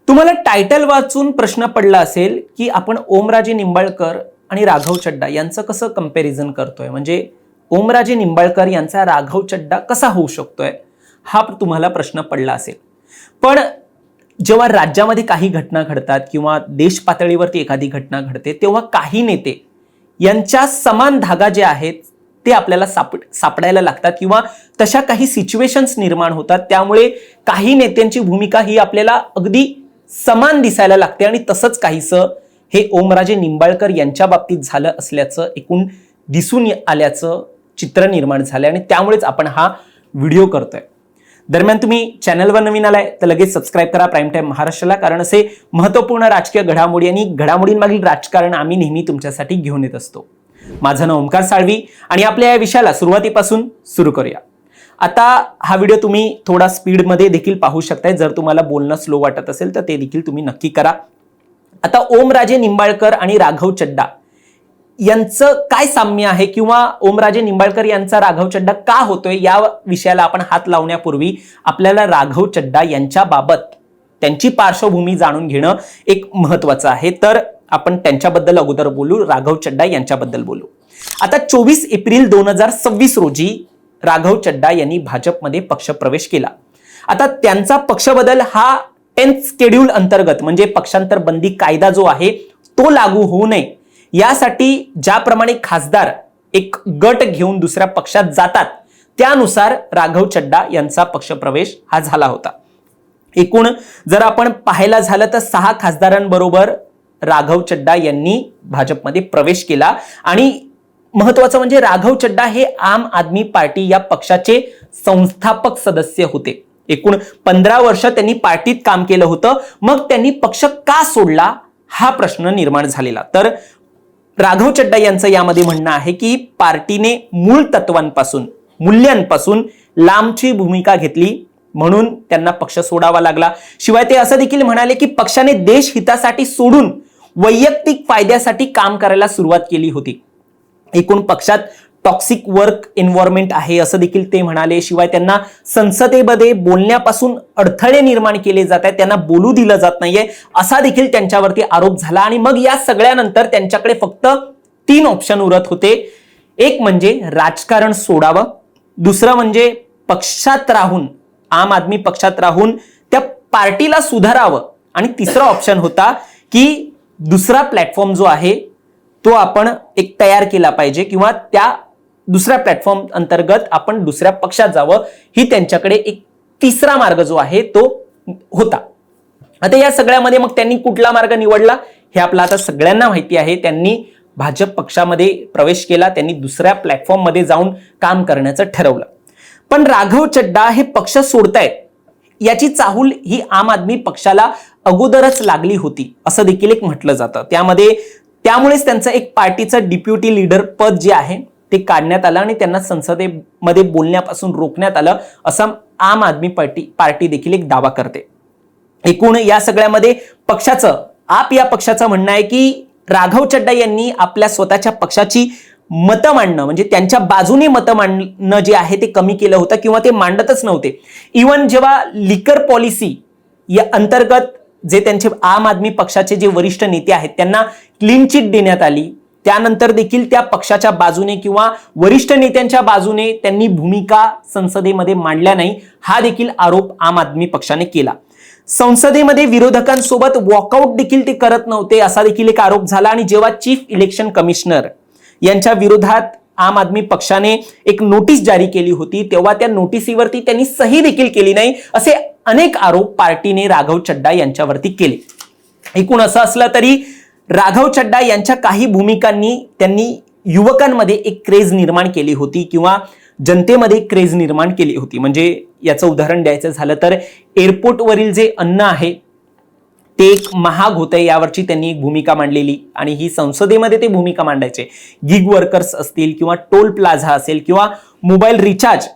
तुम्हाला टायटल वाचून प्रश्न पडला असेल की आपण ओमराजे निंबाळकर आणि राघव चड्डा यांचं कसं कंपॅरिझन करतोय, म्हणजे ओमराजे निंबाळकर यांचा राघव चड्डा कसा होऊ शकतोय, हा तुम्हाला प्रश्न पडला असेल. पण जेव्हा राज्यामध्ये काही घटना घडतात किंवा देश पातळीवरती एखादी घटना घडते, तेव्हा काही नेते यांच्या समान धागा जे आहेत ते आपल्याला सापडायला लागतात किंवा तशा काही सिच्युएशन्स निर्माण होतात. त्यामुळे काही नेत्यांची भूमिका ही आपल्याला अगदी समान दिसायला लागते आणि तसंच काहीसं हे ओमराजे निंबाळकर यांच्या बाबतीत झालं असल्याचं एकूण दिसून आल्याचं चित्र निर्माण झालंय आणि त्यामुळेच आपण हा व्हिडिओ करतोय. दरम्यान तुम्ही चॅनलवर नवीन आलाय तर लगेच सबस्क्राईब करा प्राईम टाइम महाराष्ट्राला, कारण असे महत्त्वपूर्ण राजकीय घडामोडी आणि घडामोडींमागील राजकारण आम्ही नेहमी तुमच्यासाठी घेऊन येत असतो. माझं नाव ओमकार साळवी आणि आपल्या या विषयाला सुरुवातीपासून सुरू करूया. आता हा व्हिडिओ तुम्ही थोडा स्पीडमध्ये देखील पाहू शकताय. जर तुम्हाला बोलणं स्लो वाटत असेल तर ते देखील तुम्ही नक्की करा. आता ओमराजे निंबाळकर आणि राघव चड्डा यांचं काय साम्य आहे किंवा ओमराजे निंबाळकर यांचा राघव चड्डा का होतोय या विषयाला आपण हात लावण्यापूर्वी आपल्याला राघव चड्डा यांच्या बाबत त्यांची पार्श्वभूमी जाणून घेणं एक महत्त्वाचं आहे. तर आपण त्यांच्याबद्दल अगोदर बोलू, राघव चड्डा यांच्याबद्दल बोलू. आता 24 एप्रिल 2026 रोजी राघव चड्डा यांनी भाजपमध्ये पक्षप्रवेश केला. आता त्यांचा पक्षबदल हा 10th शेड्यूल अंतर्गत म्हणजे पक्षांतर बंदी कायदा जो आहे तो लागू होऊ नये यासाठी ज्याप्रमाणे खासदार एक गट घेऊन दुसऱ्या पक्षात जातात त्यानुसार राघव चड्डा यांचा पक्षप्रवेश हा झाला होता. एकूण जर आपण पाहायला झालं तर 6 खासदारांबरोबर राघव चड्डा यांनी भाजपमध्ये प्रवेश केला आणि महत्वाचं म्हणजे राघव चड्डा हे आम आदमी पार्टी या पक्षाचे संस्थापक सदस्य होते. एकूण 15 वर्ष त्यांनी पार्टीत काम केलं होतं. मग त्यांनी पक्ष का सोडला हा प्रश्न निर्माण झालेला. तर राघव चड्डा यांचं यामध्ये म्हणणं आहे की पार्टीने मूळ तत्वांपासून मूल्यांपासून लांबची भूमिका घेतली म्हणून त्यांना पक्ष सोडावा लागला. शिवाय ते असं देखील म्हणाले की पक्षाने देश हितासाठी सोडून वैयक्तिक फायद्यासाठी काम करायला सुरुवात केली होती. एकूण पक्षात टॉक्सिक वर्क एन्व्हायरमेंट आहे असं देखील ते म्हणाले. शिवाय त्यांना संसदेमध्ये बोलण्यापासून अडथळे निर्माण केले जात आहेत, त्यांना बोलू दिलं जात नाहीये असा देखील त्यांच्यावरती आरोप झाला. आणि मग या सगळ्यानंतर त्यांच्याकडे फक्त 3 ऑप्शन उरत होते. एक म्हणजे राजकारण सोडावं, दुसरं म्हणजे पक्षात राहून आम आदमी पक्षात राहून त्या पार्टीला सुधारावं आणि तिसरा ऑप्शन होता की दुसरा प्लॅटफॉर्म जो आहे तो आपण एक तयार केला पाहिजे किंवा त्या दुसऱ्या प्लॅटफॉर्म अंतर्गत आपण दुसऱ्या पक्षात जावं. ही त्यांच्याकडे एक तिसरा मार्ग जो आहे तो होता. आता या सगळ्यामध्ये मग त्यांनी कुठला मार्ग निवडला हे आपलं आता सगळ्यांना माहिती आहे. त्यांनी भाजप पक्षामध्ये प्रवेश केला, त्यांनी दुसऱ्या प्लॅटफॉर्म मध्ये जाऊन काम करण्याचं ठरवलं. पण राघव चड्डा हे पक्ष सोडतायत याची चाहूल ही आम आदमी पक्षाला अगोदरच लागली होती असं देखील एक म्हटलं जातं. त्यामुळेच त्यांचं एक पार्टीचं डिप्युटी लीडर पद जे आहे ते काढण्यात आलं आणि त्यांना संसदेमध्ये बोलण्यापासून रोखण्यात आलं असं आम आदमी पार्टी देखील एक दावा करते. एकूण या सगळ्यामध्ये आप या पक्षाचं म्हणणं आहे की राघव चड्डा यांनी आपल्या स्वतःच्या पक्षाची मतं मांडणं म्हणजे त्यांच्या बाजूने मतं मांडणं जे आहे ते कमी केलं होतं किंवा ते मांडतच नव्हते. इव्हन जेव्हा लिकर पॉलिसी या अंतर्गत जे त्यांचे आम आदमी पक्षाचे जे वरिष्ठ नेते आहेत त्यांना क्लीन चिट देण्यात आली, त्यानंतर देखील त्या पक्षाच्या बाजूने किंवा वरिष्ठ नेत्यांच्या बाजूने त्यांनी भूमिका संसदेमध्ये मांडल्या नाही हा देखील आरोप आम आदमी पक्षाने केला. संसदेमध्ये विरोधकांसोबत वॉकआउट देखील ते करत नव्हते असा देखील एक आरोप झाला. आणि जेव्हा चीफ इलेक्शन कमिशनर यांच्या विरोधात आम आदमी पक्षाने एक नोटीस जारी केली होती तेव्हा त्या नोटिसीवरती त्यांनी सही देखील केली नाही असे अनेक आरोप पार्टीने राघव चड्डा यांच्यावरती केले. एकूण असं असलं तरी राघव चड्डा यांच्या काही भूमिकांनी त्यांनी युवकांमध्ये एक क्रेज निर्माण केली होती किंवा जनतेमध्ये क्रेज निर्माण केली होती. म्हणजे याचं उदाहरण द्यायचं झालं तर एअरपोर्टवरील जे अन्न आहे ते एक महाग होतंय यावरची त्यांनी एक भूमिका मांडलेली आणि ही संसदेमध्ये ते भूमिका मांडायचे. गिग वर्कर्स असतील किंवा टोल प्लाझा असेल किंवा मोबाईल रिचार्ज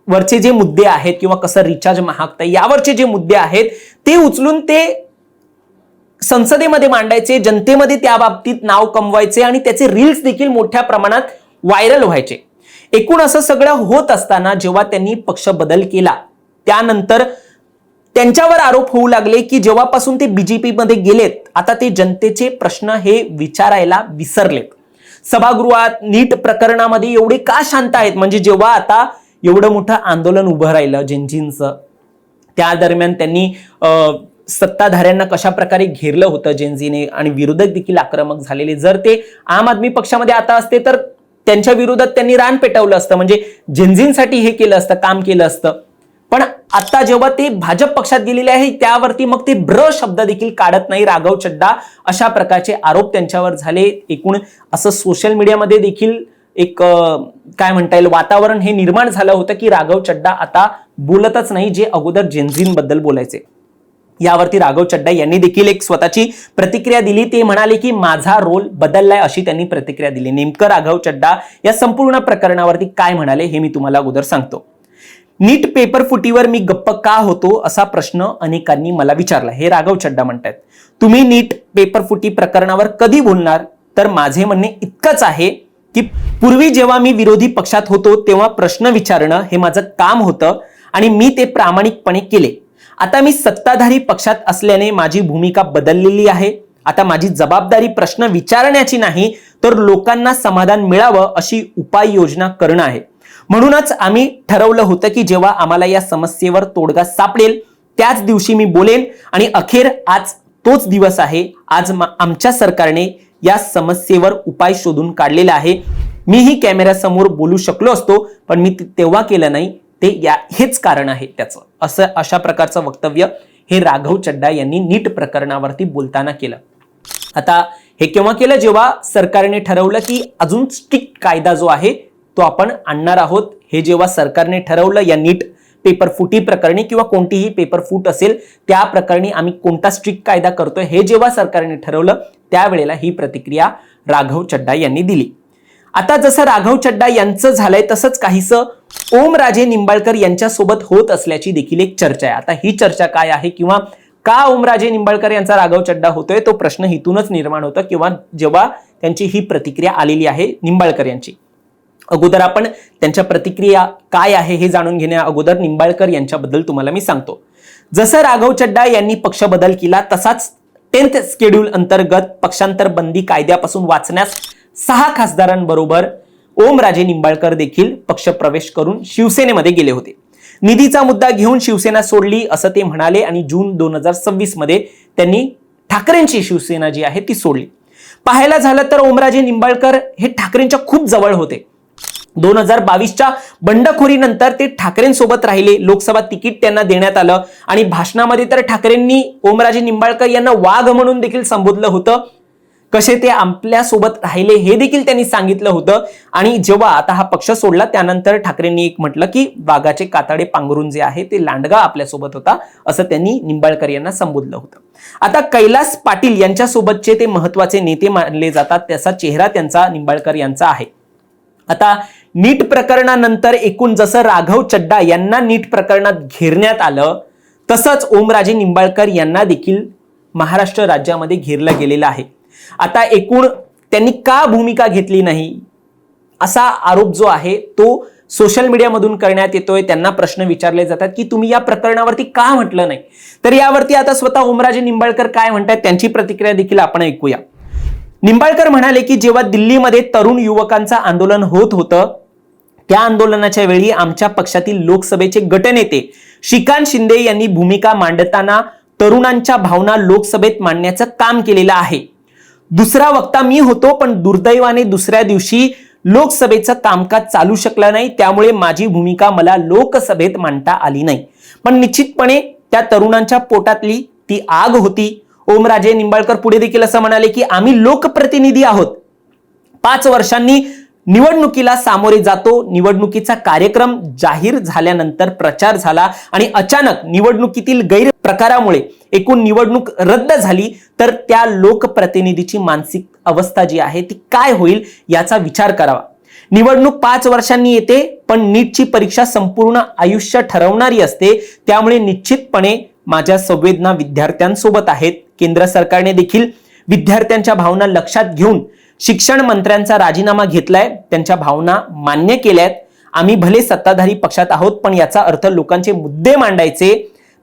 वरचे जे मुद्दे आहेत किंवा कसं रिचार्ज महागतंय यावरचे जे मुद्दे आहेत ते उचलून ते संसदेमध्ये मांडायचे, जनतेमध्ये त्या बाबतीत नाव कमवायचे आणि त्याचे रील्स देखील मोठ्या प्रमाणात व्हायरल व्हायचे. एकूण असं सगळं होत असताना जेव्हा त्यांनी पक्ष बदल केला त्यानंतर त्यांच्यावर आरोप होऊ लागले की जेव्हापासून ते बीजेपी मध्ये गेलेत आता ते जनतेचे प्रश्न हे विचारायला विसरलेत. सभागृहात नीट प्रकरणामध्ये एवढे का शांत आहेत? म्हणजे जेव्हा आता एवढं मोठं आंदोलन उभं राहिलं जेनझींचं, त्या दरम्यान त्यांनी सत्ताधाऱ्यांना कशा प्रकारे घेरलं होतं जेनझीने आणि विरोधक देखील आक्रमक झालेले. जर ते आम आदमी पक्षामध्ये आता असते तर त्यांच्या विरोधात त्यांनी रान पेटवलं असतं, म्हणजे जेनझींसाठी हे केलं असतं, काम केलं असतं. पण आता जेव्हा ते भाजप पक्षात गेलेले आहे त्यावरती मग ते ब्र शब्द देखील काढत नाही. राघव चड्डा अशा प्रकारचे आरोप त्यांच्यावर झाले. एकूण असं सोशल मीडियामध्ये देखील एक काय म्हणता येईल वातावरण हे निर्माण झालं होतं की राघव चड्डा आता बोलतच नाही, जे अगोदर जेनझींबद्दल बोलायचे. यावरती राघव चड्डा यांनी देखील एक स्वतःची प्रतिक्रिया दिली. ते म्हणाले की माझा रोल बदललाय, अशी त्यांनी प्रतिक्रिया दिली. नेमकं राघव चड्डा या संपूर्ण प्रकरणावरती काय म्हणाले हे मी तुम्हाला अगोदर सांगतो. नीट पेपर फुटीवर मी गप्प का होतो असा प्रश्न अनेकांनी मला विचारला. हे राघव चड्डा म्हणतात, तुम्ही नीट पेपर फुटी प्रकरणावर कधी बोलणार? तर माझे म्हणणे इतकंच आहे की पूर्वी जेव्हा मी विरोधी पक्षात होतो तेव्हा प्रश्न विचारणं हे माझं काम होतं आणि मी ते प्रामाणिकपणे केले. आता मी सत्ताधारी पक्षात असल्याने माझी भूमिका बदललेली आहे. आता माझी जबाबदारी प्रश्न विचारण्याची नाही तर लोकांना समाधान मिळावं अशी उपाययोजना करणं आहे. म्हणूनच आम्ही ठरवलं होतं की जेव्हा आम्हाला या समस्येवर तोडगा सापडेल त्याच दिवशी मी बोलेन आणि अखेर आज तोच दिवस आहे. आज आमच्या सरकारने या समस्येवर उपाय शोधून काढलेला आहे. मीही कॅमेऱ्यासमोर बोलू शकलो असतो पण मी तेव्हा केलं नाही. ते हेच कारण आहे त्याचं. असं अशा प्रकारचं वक्तव्य हे राघव चड्डा यांनी नीट प्रकरणावरती बोलताना केलं. आता हे केव्हा केलं? जेव्हा सरकारने ठरवलं की अजून स्ट्रिक्ट कायदा जो आहे तो आपण आणणार आहोत. हे जेव्हा सरकारने ठरवलं या नीट पेपर फुटी प्रकरणी किंवा कोणतीही पेपर फूट असेल त्या प्रकरणी आम्ही कोणता स्ट्रिक्ट कायदा करतोय हे जेव्हा सरकारने ठरवलं त्यावेळेला ही प्रतिक्रिया राघव चड्डा यांनी दिली. आता जसं राघव चड्डा यांचं झालंय तसंच काहीसं ओमराजे निंबाळकर यांच्यासोबत होत असल्याची देखील एक चर्चा आहे. आता ही चर्चा काय आहे किंवा का ओमराजे निंबाळकर यांचा राघव चड्डा होतोय तो प्रश्न इथूनच निर्माण होतो किंवा जेव्हा त्यांची ही प्रतिक्रिया आलेली आहे निंबाळकर यांची. अगोदर आपण त्यांच्या प्रतिक्रिया काय आहे हे जाणून घेण्या अगोदर निंबाळकर यांच्याबद्दल तुम्हाला मी सांगतो. जसं राघव चड्डा यांनी पक्ष बदल केला तसाच 10th शेड्यूल अंतर्गत पक्षांतर बंदी कायद्यापासून वाचण्यास 6 खासदारांबरोबर ओमराजे निंबाळकर देखील पक्ष प्रवेश करून शिवसेनेमध्ये गेले होते. निधीचा मुद्दा घेऊन शिवसेना सोडली असं ते म्हणाले आणि जून 2026 मध्ये त्यांनी ठाकरेंची शिवसेना जी आहे ती सोडली. पाहायला झालं तर ओमराजे निंबाळकर हे ठाकरेंच्या खूप जवळ होते. 2022च्या बंडखोरीनंतर ते ठाकरेंसोबत राहिले. लोकसभा तिकीट त्यांना देण्यात आलं आणि भाषणामध्ये तर ठाकरेंनी ओमराजे निंबाळकर यांना वाघ म्हणून देखील संबोधलं होतं. कसे ते आपल्या सोबत राहिले हे देखील त्यांनी सांगितलं होतं. आणि जेव्हा आता हा पक्ष सोडला त्यानंतर ठाकरेंनी एक म्हटलं की वाघाचे कातडे पांघरून जे आहे ते लांडगा आपल्या सोबत होता असं त्यांनी निंबाळकर यांना संबोधलं होतं. आता कैलास पाटील यांच्यासोबतचे ते महत्वाचे नेते मानले जातात. त्याचा चेहरा त्यांचा निंबाळकर यांचा आहे. आता नीट प्रकरणानंतर एकूण जसं राघव चड्डा यांना नीट प्रकरणात घेरण्यात आलं तसंच ओमराजे निंबाळकर यांना देखील महाराष्ट्र राज्यामध्ये घेरलं गेलेलं आहे. आता एकूण त्यांनी का भूमिका घेतली नाही असा आरोप जो आहे तो सोशल मीडियामधून करण्यात येतोय. त्यांना प्रश्न विचारले जातात की तुम्ही या प्रकरणावरती का म्हटलं नाही. तर यावरती आता स्वतः ओमराजे निंबाळकर काय म्हणतात त्यांची प्रतिक्रिया देखील आपण ऐकूया. निंबाळकर म्हणाले की जेव्हा दिल्लीमध्ये तरुण युवकांचं आंदोलन होत होतं त्या आंदोलनाच्या वेळी आमच्या पक्षातील लोकसभेचे गटनेते श्रीकांत शिंदे यांनी भूमिका मांडताना तरुणांच्या भावना लोकसभेत मांडण्याचं काम केलेलं आहे. दुसरा वक्ता मी होतो पण दुर्दैवाने दुसऱ्या दिवशी लोकसभेचं कामकाज चालू शकलं नाही त्यामुळे माझी भूमिका मला लोकसभेत मांडता आली नाही. पण निश्चितपणे त्या तरुणांच्या पोटातली ती आग होती. ओमराजे निंबाळकर पुढे देखील असं म्हणाले की आम्ही लोकप्रतिनिधी आहोत. 5 वर्षांनी निवडणुकीला सामोरे जातो. निवडणुकीचा कार्यक्रम जाहीर झाल्यानंतर प्रचार झाला आणि अचानक निवडणुकीतील गैरप्रकारामुळे एकूण निवडणूक रद्द झाली तर त्या लोकप्रतिनिधीची मानसिक अवस्था जी आहे ती काय होईल याचा विचार करावा. निवडणूक 5 वर्षांनी येते पण नीटची परीक्षा संपूर्ण आयुष्य ठरवणारी असते. त्यामुळे निश्चितपणे माझ्या संवेदना विद्यार्थ्यांसोबत आहेत. केंद्र सरकारने देखील विद्यार्थ्यांच्या भावना लक्षात घेऊन शिक्षण मंत्र्यांचा राजीनामा घेतलाय. त्यांच्या भावना मान्य केल्यात. आम्ही भले सत्ताधारी पक्षात आहोत पण याचा अर्थ लोकांचे मुद्दे मांडायचे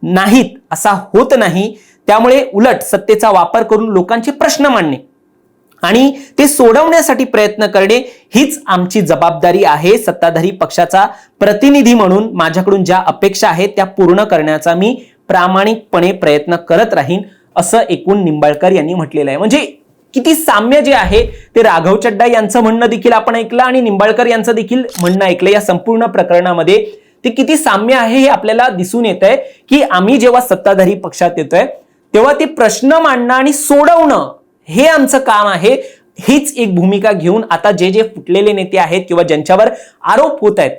नाहीत असा होत नाही. त्यामुळे उलट सत्तेचा वापर करून लोकांचे प्रश्न मांडणे आणि ते सोडवण्यासाठी प्रयत्न करणे हीच आमची जबाबदारी आहे. सत्ताधारी पक्षाचा प्रतिनिधी म्हणून माझ्याकडून ज्या अपेक्षा आहेत त्या पूर्ण करण्याचा मी प्रामाणिकपणे प्रयत्न करत राहीन, असं एकूण निंबाळकर यांनी म्हटलेलं आहे. म्हणजे किती साम्य जे आहे ते राघव चड्डा यांचं म्हणणं देखील आपण ऐकलं आणि निंबाळकर यांचं देखील म्हणणं ऐकलं. या संपूर्ण प्रकरणामध्ये ते किती साम्य आहे हे आपल्याला दिसून येत आहे की आम्ही जेव्हा सत्ताधारी पक्षात येतोय तेव्हा ते प्रश्न मांडणं आणि सोडवणं हे आमचं काम आहे. हीच एक भूमिका घेऊन आता जे जे फुटलेले नेते आहेत किंवा ज्यांच्यावर आरोप होत आहेत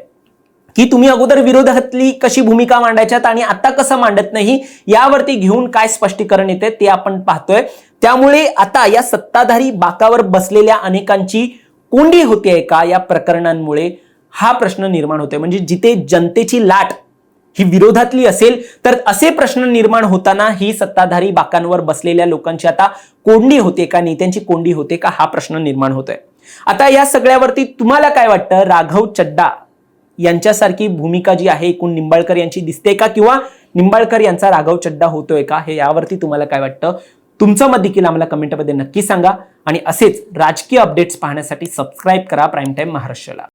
की तुम्ही अगोदर विरोधातली कशी भूमिका मांडायच्यात आणि आता कसं मांडत नाही, यावरती घेऊन काय स्पष्टीकरण येते ते आपण पाहतोय. त्यामुळे आता या सत्ताधारी बाकावर बसलेल्या अनेकांची कोंडी होते का या प्रकरणांमुळे, हा प्रश्न निर्माण होतोय. म्हणजे जिथे जनतेची लाट ही विरोधातली असेल तर असे प्रश्न निर्माण होताना ही सत्ताधारी बाकांवर बसलेल्या लोकांची आता कोंडी होते का, नेत्यांची कोंडी होते का, हा प्रश्न निर्माण होतोय. आता या सगळ्यावरती तुम्हाला काय वाटतं? राघव चड्डा यांच्यासारखी भूमिका जी आहे एकूण निंबाळकर यांची दिसते का, किंवा निंबाळकर यांचा राघव चड्डा होतोय का, हे यावरती तुम्हाला काय वाटतं? तुमचं मत देखील आम्हाला कमेंटमध्ये नक्की सांगा आणि असेच राजकीय अपडेट्स पाहण्यासाठी सबस्क्राईब करा प्राईम टाइम महाराष्ट्राला.